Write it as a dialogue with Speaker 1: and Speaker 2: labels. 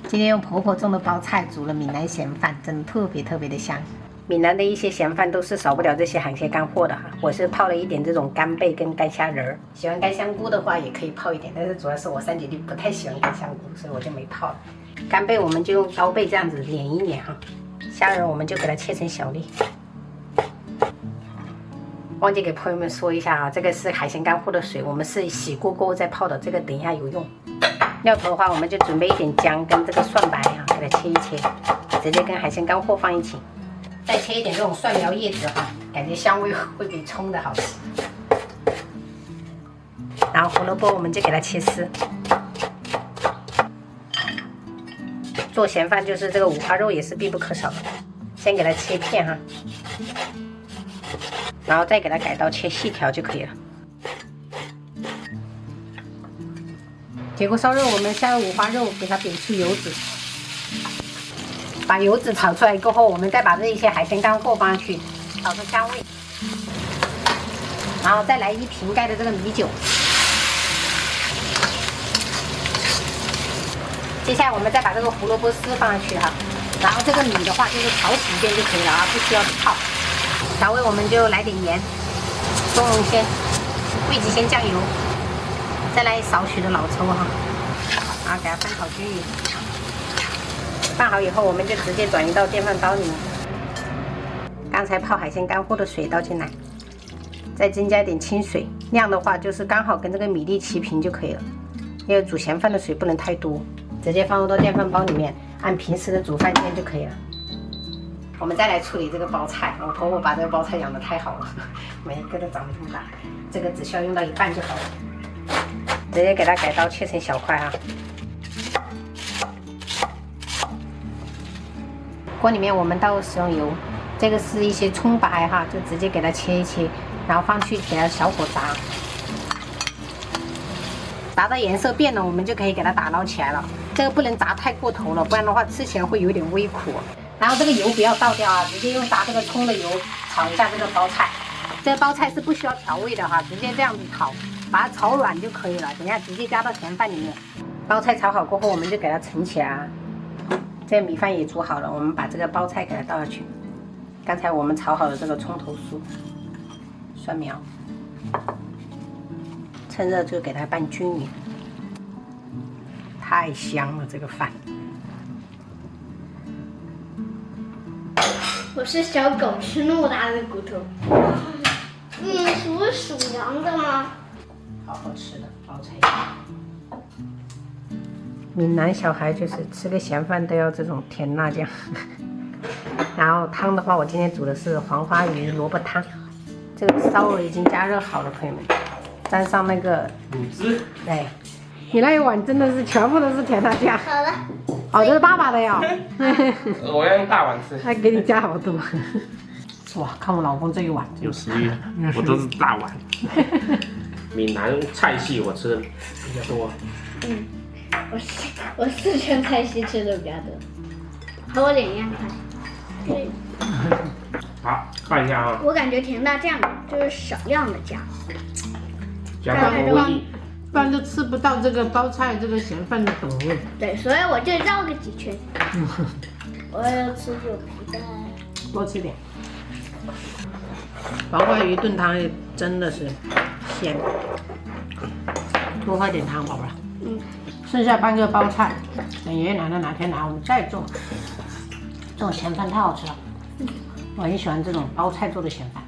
Speaker 1: 今天用婆婆种的包菜煮了闽南咸饭，真的特别特别的香。闽南的一些咸饭都是少不了这些海鲜干货的哈。我是泡了一点这种干贝跟干虾仁儿，喜欢干香菇的话也可以泡一点，但是主要是我三姐弟不太喜欢干香菇，所以我就没泡了。干贝我们就用刀背这样子碾一碾哈，虾仁我们就给它切成小粒。忘记给朋友们说一下啊，这个是海鲜干货的水，我们是洗过锅再泡的，这个等一下有用。料头的话，我们就准备一点姜跟这个蒜白啊，给它切一切，直接跟海鲜干货放一起，再切一点这种蒜苗叶子哈，感觉香味会比葱的好吃。然后胡萝卜我们就给它切丝。做咸饭就是这个五花肉也是必不可少的，先给它切片哈，然后再给它改刀切细条就可以了。铁锅烧肉，我们下入五花肉，给它煸出油脂，把油脂炒出来过后，我们再把这一些海鲜干货放上去，炒出香味，然后再来一瓶盖的这个米酒。接下来我们再把这个胡萝卜丝放上去哈，然后这个米的话就是炒洗一遍就可以了啊，不需要泡。调味我们就来点盐、松茸鲜、味极鲜酱油。再来少许的老抽哈，然后给它翻炒均匀。拌好以后，我们就直接转移到电饭煲里面。刚才泡海鲜干货的水倒进来，再增加一点清水，量的话就是刚好跟这个米粒齐平就可以了。因为煮咸饭的水不能太多，直接放入到电饭煲里面，按平时的煮饭煎就可以了。我们再来处理这个包菜，我婆婆把这个包菜养得太好了，每一个都长得这么大，这个只需要用到一半就好了。直接给它改刀切成小块哈。锅里面我们倒食用油，这个是一些葱白哈，就直接给它切一切，然后放去给它小火炸，炸到颜色变了，我们就可以给它打捞起来了。这个不能炸太过头了，不然的话吃起来会有点微苦。然后这个油不要倒掉啊，直接用炸这个葱的油炒一下这个包菜。这个包菜是不需要调味的哈，直接这样子炒。把它炒软就可以了，等一下直接加到咸饭里面。包菜炒好过后，我们就给它盛起来啊。这个米饭也煮好了，我们把这个包菜给它倒下去。刚才我们炒好的这个葱头酥、蒜苗，趁热就给它拌均匀。太香了，这个饭。
Speaker 2: 我是小狗，吃那么大的骨头。属羊的吗？
Speaker 1: 好好吃的包菜。闽南小孩就是吃个咸饭都要这种甜辣酱。然后汤的话，我今天煮的是黄花鱼萝卜汤。这个烧鹅已经加热好了，朋友们，沾上那个卤汁。对，你那一碗真的是全部都是甜辣酱。
Speaker 2: 好了。
Speaker 1: 哦，这是爸爸的呀。
Speaker 3: 我要用大碗吃。
Speaker 1: 他给你加好多。哇，看我老公这一碗
Speaker 3: 有食欲，我都是大碗。闽南菜系我吃的比较多。
Speaker 2: 我四川菜系吃的比较多，和我脸一样快。对。
Speaker 3: 好，看一下啊。
Speaker 2: 我感觉甜辣酱就是少量的加，
Speaker 3: 加上味意，
Speaker 1: 不然就吃不到这个包菜这个咸饭的本味。
Speaker 2: 对，所以我就绕个几圈。我要吃有皮的。
Speaker 1: 多吃点。黄花鱼炖汤也真的是鲜，多喝点汤，宝贝儿。剩下半个包菜，等爷爷奶奶哪天来，我们再做。这种咸饭太好吃了，我很喜欢这种包菜做的咸饭。